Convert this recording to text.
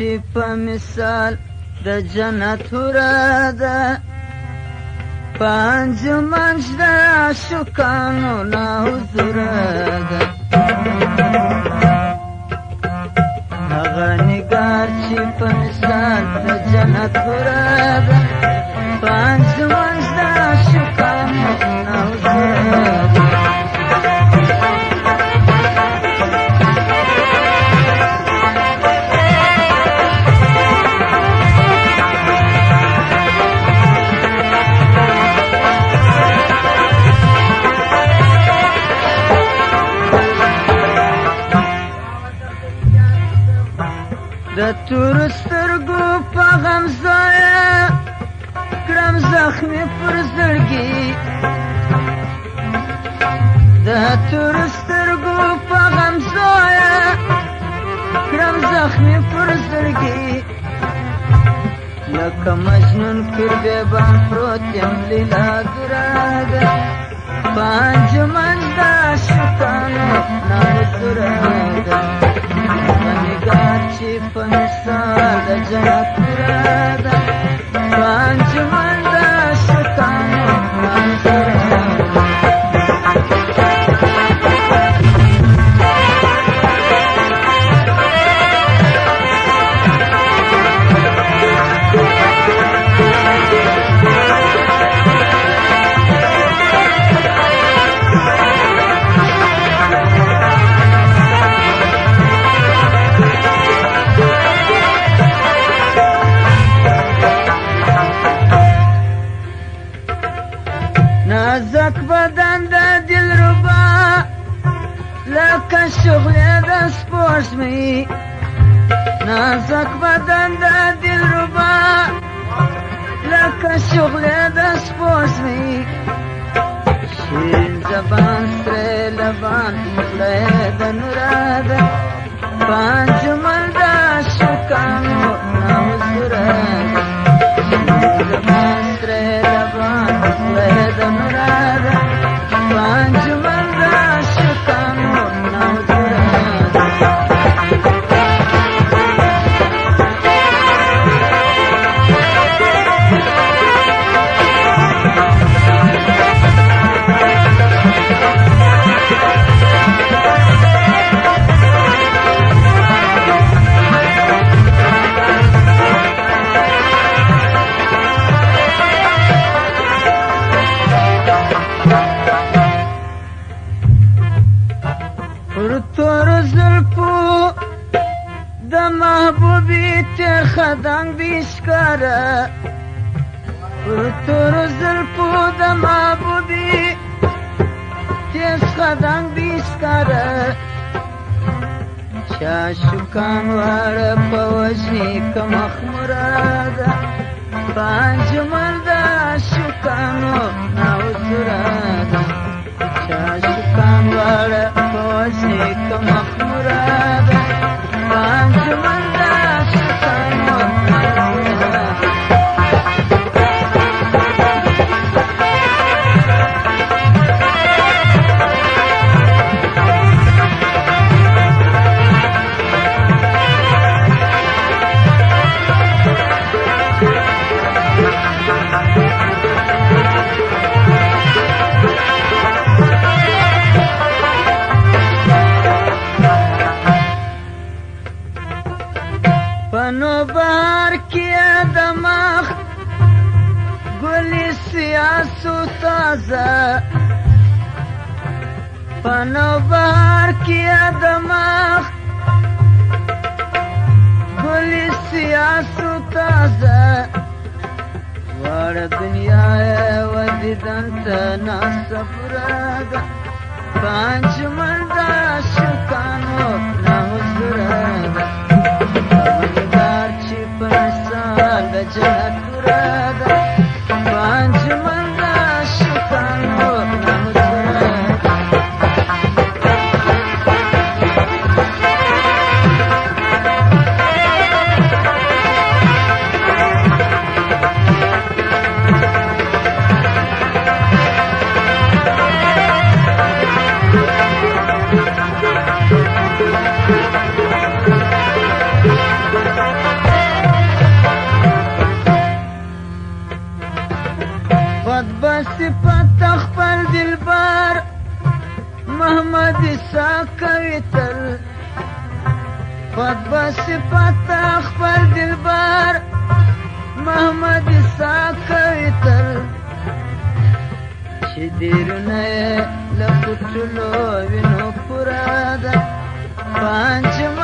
چې په مثال د جنت وره ده په انجمن د عاشقانو نه حضوره ده هغه نګار چې په مثال د جنت وره ده په انجمن د عاشقانو نه حضوره ده د تورو سترګو په غمزایه کړم زخمي پر زړګي د تورو سترګو په غمزایه کړم زخمي پر زړګي لکه مجنون پر بیابان پروت یم لیلا دراده په انجمن د عاشقانو نه حضوره ده نگار چې په مثال د جنت وره ده په انجمن د عاشقانو نه حضوره ده نازک بدن د دلربا لکه شغلې د سپوږمۍ نازک بدن د دلربا لکه شغلې د سپوږمۍ شیرین زبان سره لبان مخلې د نوره ده په انجمن د عاشقانو نه حضوره ده شیرین زبان سره لبان مخلې د نوره ده په انجمن د عاشقانو نه حضوره ده پر تورو زلفو د محبوبي تېر خدنګ بیشکاره پر تورو زلفو د محبوبي تېر خدنګ بیشکاره چا شکان واړه په وژني که مخموره ده په انجمن د عاشقانو نه حضوره ده چا شکان واړه په وژني که مخموره ده په انجمن د عاشقانو نه حضوره ده پنو بار کیا دماغ گلی سیاسو تازه پنو بار کیا دماغ گلی سیاسو تازه وار دنیا و دیدن تا ناسفره ده په انجمن د عاشقانو نه حضوره ده د جنت وره ده په انجمن د عاشقانو نه حضوره ده Thank you. صفت خپل دلبر محمد عیسی کوي تل خود صفت خپل دلبر محمد عیسی کوي تل چې دیرونه له پټلو وینو پورا ده پنځم